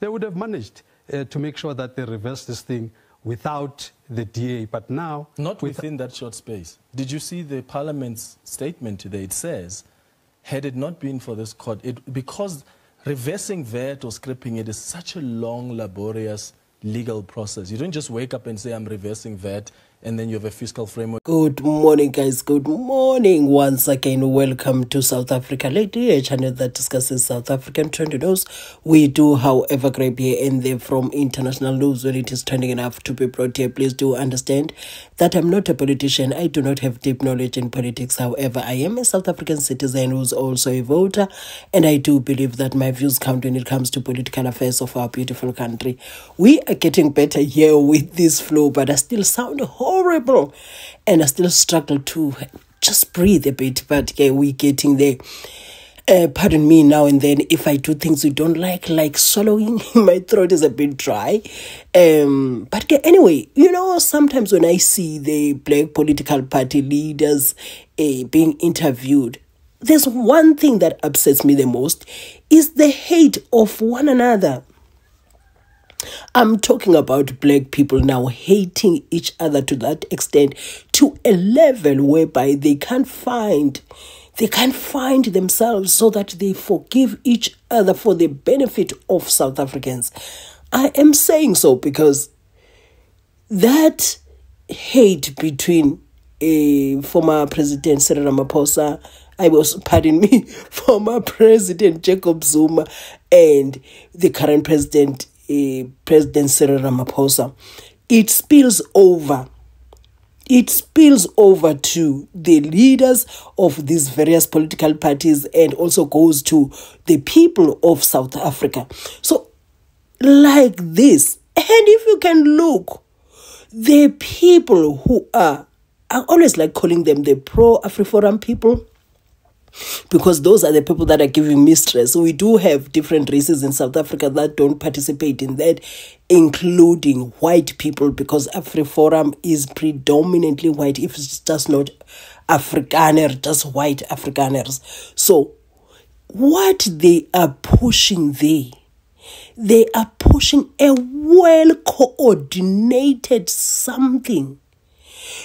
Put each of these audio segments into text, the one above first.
they would have managed to make sure that they reverse this thing without the DA. But now... Not within that short space. Did you see the Parliament's statement today? It says, had it not been for this court, because reversing VAT or scrapping it is such a long, laborious legal process. You don't just wake up and say, I'm reversing VAT, and then you have a fiscal framework. Good morning, guys. Good morning. Once again, welcome to South Africa Lately, a channel that discusses South African trending news. We do, however, grab here and there from international news when it is trending enough to be brought here. Please do understand that I'm not a politician. I do not have deep knowledge in politics. However, I am a South African citizen who's also a voter, and I do believe that my views count when it comes to political affairs of our beautiful country. We are getting better here with this flow, but I still sound horrible and I still struggle to just breathe a bit, but yeah, we're getting there. Pardon me now and then if I do things you don't like swallowing. My throat is a bit dry. But yeah, anyway, you know, sometimes when I see the black political party leaders being interviewed, there's one thing that upsets me the most is the hate of one another. I'm talking about black people now hating each other to that extent, to a level whereby they can't find themselves so that they forgive each other for the benefit of South Africans. I am saying so because that hate between former President Cyril Ramaphosa, former President Jacob Zuma and the current President Cyril Ramaphosa, it spills over to the leaders of these various political parties and also goes to the people of South Africa. So like this, and if you can look, the people who I always like calling them the pro-AFRIFORUM people, because those are the people that are giving me stress. We do have different races in South Africa that don't participate in that, including white people, because AFRIFORUM is predominantly white. If it's just not Afrikaner, just white Afrikaners. So what they are pushing there, they are pushing a well-coordinated something.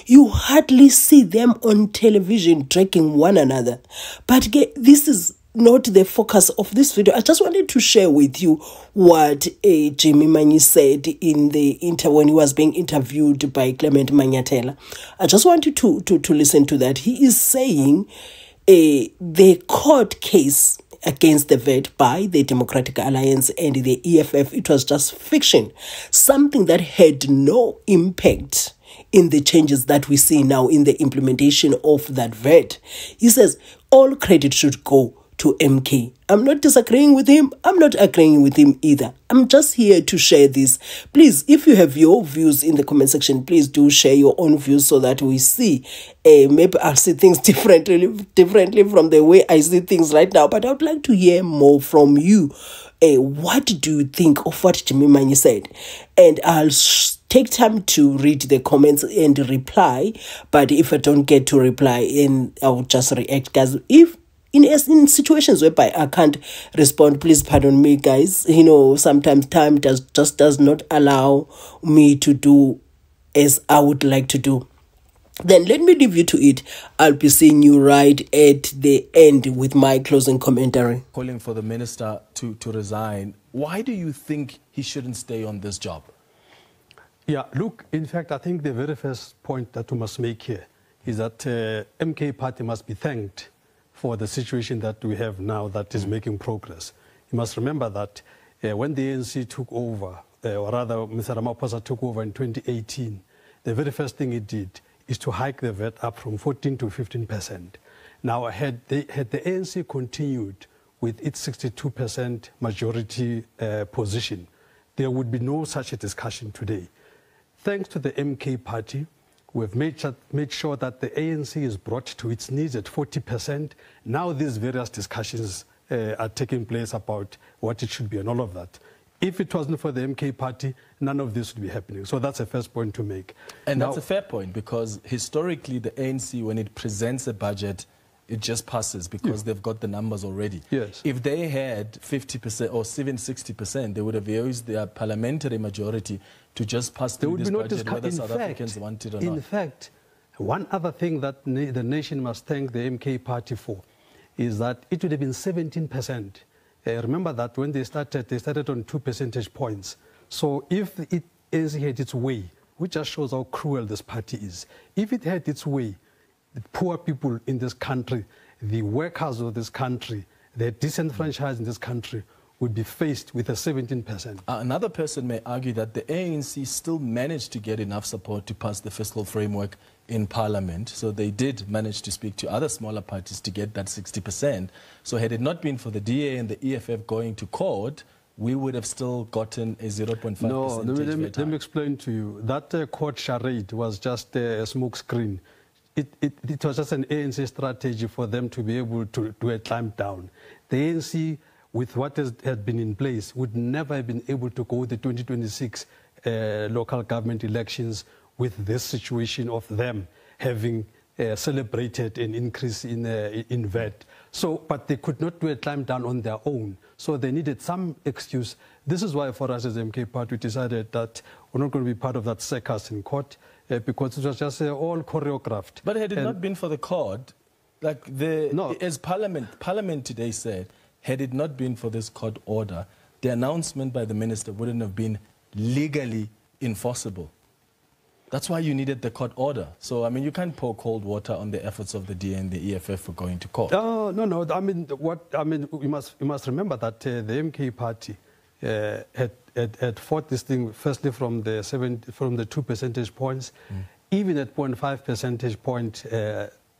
You hardly see them on television dragging one another. But this is not the focus of this video. I just wanted to share with you what Mzwanele Manyi said in the when he was being interviewed by MANYATHELA. I just want you to listen to that. He is saying the court case against the VAT by the Democratic Alliance and the EFF, it was just fiction. Something that had no impact in the changes that we see now in the implementation of that VAT. He says all credit should go to MK. I'm not disagreeing with him. I'm not agreeing with him either. I'm just here to share this. Please, if you have your views in the comment section, please do share your own views so that we see. Maybe I'll see things differently from the way I see things right now. But I would like to hear more from you. What do you think of what Mzwanele Manyi said? And I'll take time to read the comments and reply. But if I don't get to reply, I'll just react, guys. If in situations whereby I can't respond, please pardon me, guys. You know, sometimes time just does not allow me to do as I would like to do. Then let me leave you to it. I'll be seeing you right at the end with my closing commentary. Calling for the minister to resign. Why do you think he shouldn't stay on this job? Yeah, look, in fact, I think the very first point that we must make here is that MK party must be thanked for the situation that we have now that is making progress. You must remember that when the ANC took over, or rather Mr. Ramaphosa took over in 2018, the very first thing he did is to hike the VAT up from 14 to 15%. Now, had the ANC continued with its 62% majority position, there would be no such a discussion today. Thanks to the MK party, we've made sure that the ANC is brought to its knees at 40%. Now these various discussions are taking place about what it should be and all of that. If it wasn't for the MK party, none of this would be happening. So that's the first point to make. And now, that's a fair point, because historically the ANC, when it presents a budget, it just passes because they've got the numbers already. Yes. If they had 50% or 60%, they would have used their parliamentary majority to just pass through this budget whether South Africans want it or not. In fact, one other thing that the nation must thank the MK party for is that it would have been 17%. Remember that when they started on 2 percentage points. So if it had its way, which just shows how cruel this party is, if it had its way, the poor people in this country, the workers of this country, the disenfranchised in this country would be faced with a 17%. Another person may argue that the ANC still managed to get enough support to pass the fiscal framework in Parliament. So they did manage to speak to other smaller parties to get that 60%. So had it not been for the DA and the EFF going to court, we would have still gotten a 0.5%. No, let me explain to you. That court charade was just a smokescreen. It was just an ANC strategy for them to be able to do a climb down. The ANC, with what had been in place, would never have been able to go the 2026 local government elections with this situation of them having celebrated an increase in VAT. So, but they could not do a climb down on their own. So they needed some excuse. This is why for us as MK Party, we decided that we're not going to be part of that circus in court because it was just all choreographed. But had it not been for the court, like as Parliament today said, had it not been for this court order, the announcement by the minister wouldn't have been legally enforceable. That's why you needed the court order. So, I mean, you can't pour cold water on the efforts of the DA and the EFF for going to court. No. I mean, you must remember that the MK party had fought this thing firstly from the 2 percentage points. Even at 0.5 percentage point,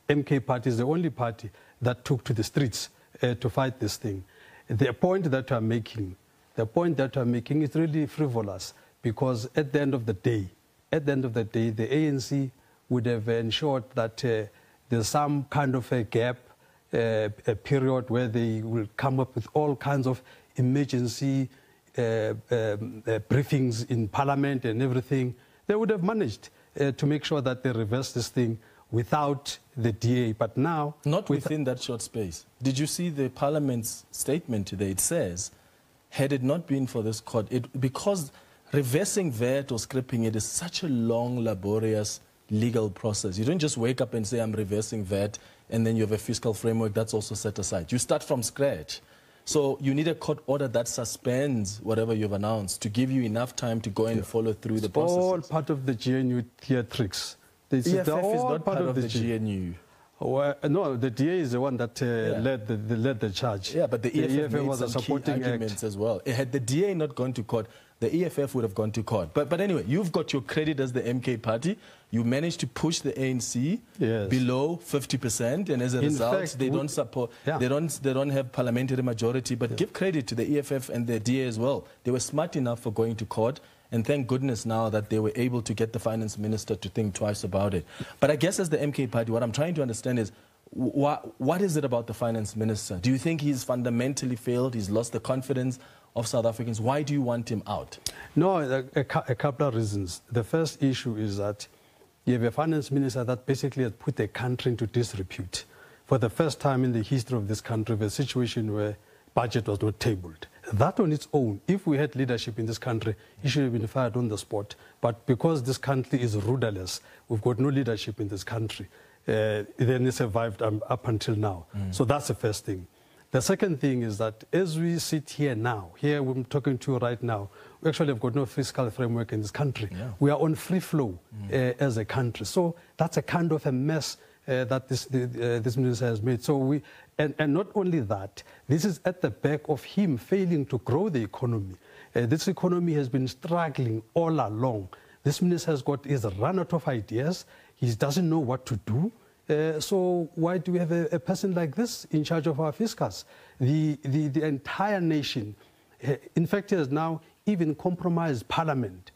MK party is the only party that took to the streets to fight this thing. The point that I'm making is really frivolous because at the end of the day, the ANC would have ensured that there's some kind of a gap, a period where they will come up with all kinds of emergency briefings in Parliament and everything. They would have managed to make sure that they reverse this thing without the DA. But now... Not within that short space. Did you see the Parliament's statement today? It says, had it not been for this court, because reversing VAT or scrapping it is such a long, laborious legal process. You don't just wake up and say, I'm reversing VAT, and then you have a fiscal framework that's also set aside. You start from scratch. So you need a court order that suspends whatever you've announced to give you enough time to go and follow through the process. All part of the GNU theatrics. EFF is not part of the GNU. Well, no, the DA is the one that led the charge. Yeah, but the EFF was a supporting arguments as well. Had the DA not gone to court, the EFF would have gone to court. But anyway, you've got your credit as the MK party. You managed to push the ANC below 50%, and as a result, they don't support. Yeah. They don't have parliamentary majority. But give credit to the EFF and the DA as well. They were smart enough for going to court. And thank goodness now that they were able to get the finance minister to think twice about it. But I guess as the MK party, what I'm trying to understand is, what is it about the finance minister? Do you think he's fundamentally failed? He's lost the confidence of South Africans? Why do you want him out? No, a couple of reasons. The first issue is that you have a finance minister that basically has put the country into disrepute. For the first time in the history of this country, we have a situation where budget was not tabled. That on its own, if we had leadership in this country, it should have been fired on the spot. But because this country is rudderless, we've got no leadership in this country, then it survived up until now. So that's the first thing. The second thing is that as we sit here now, here we're talking to you right now, we actually have got no fiscal framework in this country. Yeah. We are on free flow as a country. So that's a kind of a mess that this minister has made. So and not only that, this is at the back of him failing to grow the economy. This economy has been struggling all along. This minister is run out of ideas. He doesn't know what to do. So why do we have a person like this in charge of our fiscus? The entire nation, in fact, has now even compromised Parliament.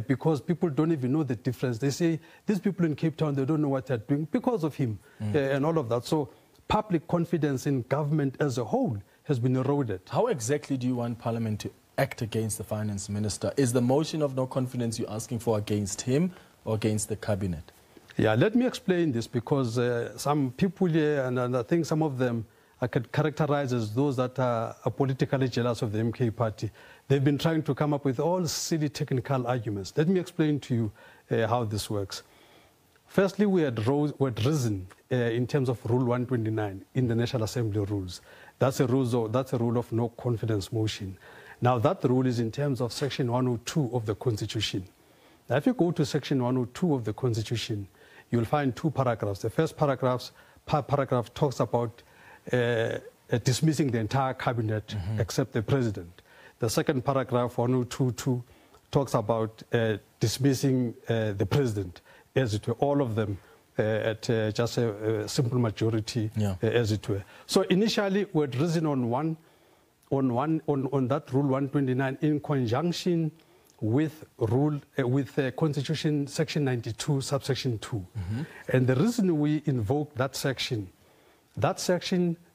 Because people don't even know the difference. They say, these people in Cape Town, they don't know what they're doing because of him and all of that. So public confidence in government as a whole has been eroded. How exactly do you want Parliament to act against the finance minister? Is the motion of no confidence you're asking for against him or against the cabinet? Yeah, let me explain this, because some people here, and I think some of them I could characterize as those that are politically jealous of the MK party. They've been trying to come up with all silly technical arguments. Let me explain to you how this works. Firstly, we had risen in terms of Rule 129 in the National Assembly rules. That's a rule of no confidence motion. Now, that rule is in terms of Section 102 of the Constitution. Now, if you go to Section 102 of the Constitution, you'll find two paragraphs. The first paragraph talks about dismissing the entire cabinet except the president. The second paragraph, 102.2, talks about dismissing the president, as it were, all of them at just a simple majority, as it were. So initially, we had risen on that Rule 129 in conjunction with Constitution Section 92, subsection 2. And the reason we invoked that section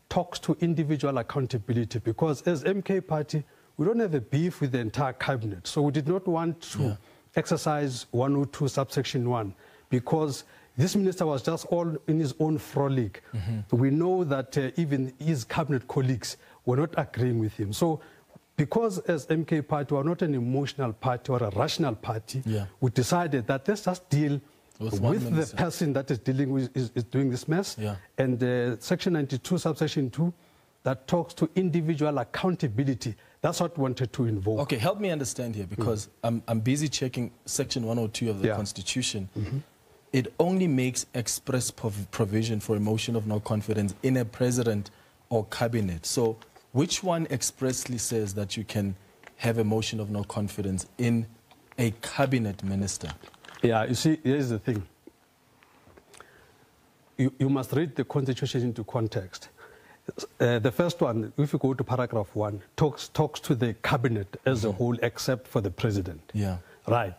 talks to individual accountability, because as MK party, we don't have a beef with the entire cabinet. So we did not want to exercise 102 subsection 1, because this minister was just all in his own frolic. We know that even his cabinet colleagues were not agreeing with him. So because as MK party, we are not an emotional party or a rational party, we decided that let's just deal with the person that is dealing with, is doing this mess. And Section 92, subsection 2, that talks to individual accountability. That's what we wanted to invoke. Okay, help me understand here, because I'm busy checking Section 102 of the Constitution. It only makes express provision for a motion of no confidence in a president or cabinet. So which one expressly says that you can have a motion of no confidence in a cabinet minister? Yeah, you see, here's the thing. You must read the Constitution into context. The first one, if you go to paragraph 1, talks to the cabinet as a whole, except for the president. Right.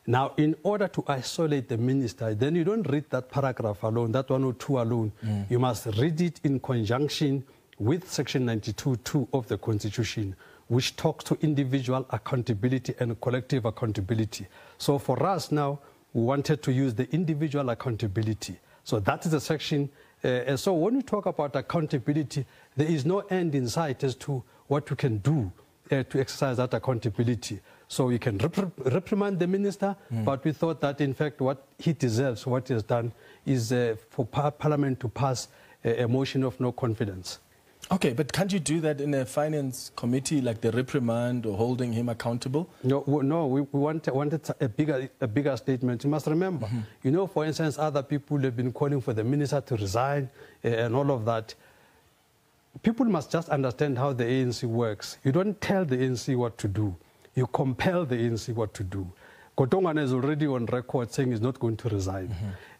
Now, in order to isolate the minister, then you don't read that paragraph alone, that 102 alone. You must read it in conjunction with Section 92.2 of the Constitution, which talks to individual accountability and collective accountability. So for us now, we wanted to use the individual accountability. So that is the section. And so when we talk about accountability, there is no end in sight as to what we can do to exercise that accountability. So we can reprimand the minister, but we thought that, in fact, what he deserves, what he has done, is for Parliament to pass a motion of no confidence. Okay, but can't you do that in a finance committee, like the reprimand or holding him accountable? No, we wanted a bigger statement. You must remember, you know, for instance, other people have been calling for the minister to resign and all of that. People must just understand how the ANC works. You don't tell the ANC what to do. You compel the ANC what to do. Kotongana is already on record saying he's not going to resign.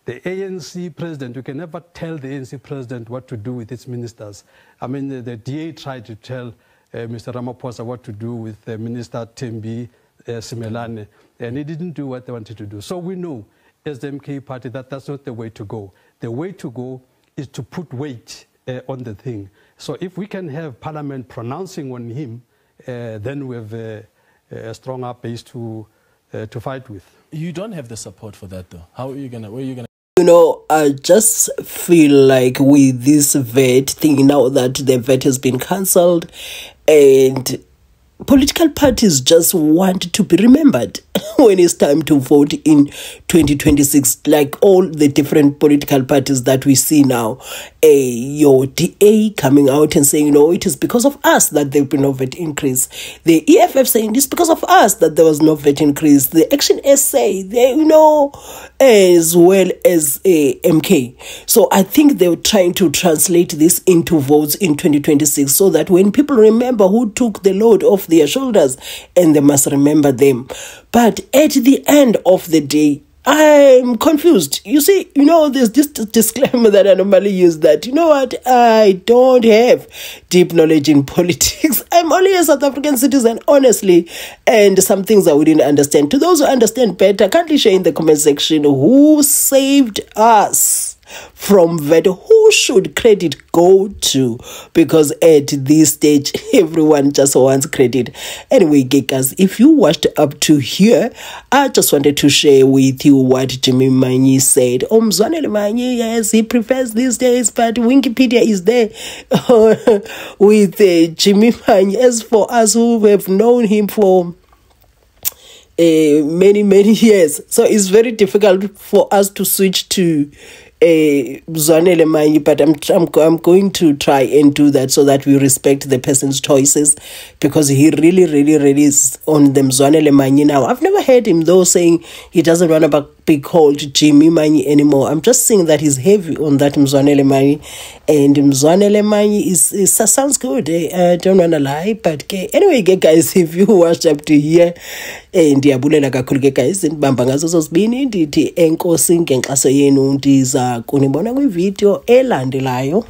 The ANC president, you can never tell the ANC president what to do with its ministers. I mean, the DA tried to tell Mr. Ramaphosa what to do with Minister Tembi Simelane, and he didn't do what they wanted to do. So we know, as the MK party, that that's not the way to go. The way to go is to put weight on the thing. So if we can have Parliament pronouncing on him, then we have a stronger base to fight with. You don't have the support for that, though. How are you gonna? Where are you gonna? You know, I just feel like with this vet thing, now that the vet has been cancelled, and political parties just want to be remembered when it's time to vote in 2026, like all the different political parties that we see now. Your DA coming out and saying, no, it is because of us that there been no VAT increase. The EFF saying it's because of us that there was no VAT increase. The Action SA, they, you know, as well as MK. So I think they're trying to translate this into votes in 2026 so that when people remember who took the load off their shoulders, and they must remember them. But at the end of the day, I'm confused. You see, you know, there's this disclaimer that I normally use that, you know what, I don't have deep knowledge in politics. I'm only a South African citizen, honestly, and some things I wouldn't understand. To those who understand better, kindly share in the comment section who saved us from that. Who should credit go to? Because at this stage, everyone just wants credit. Anyway, guys, if you watched up to here, I just wanted to share with you what Jimmy Manyi said. Mzwanele Manyi, yes, he prefers these days, but Wikipedia is there with Jimmy Manyi. As for us who have known him for many years, so it's very difficult for us to switch to Mzwanele Manyi, but I'm going to try and do that so that we respect the person's choices, because he really is on the Mzwanele Manyi now. I've never heard him though saying he doesn't want to be called Jimmy Manyi anymore. I'm just saying that he's heavy on that Mzwanele Manyi, and Mzwanele Manyi is sounds good. I don't want to lie, but anyway, guys, if you watched up to here, ndiyabulela kakhulu guys, ndibamba ngazo zozibini, ndithi enkosi ngenkxaso yenu, ndiza kunibona kwivideo elandelayo.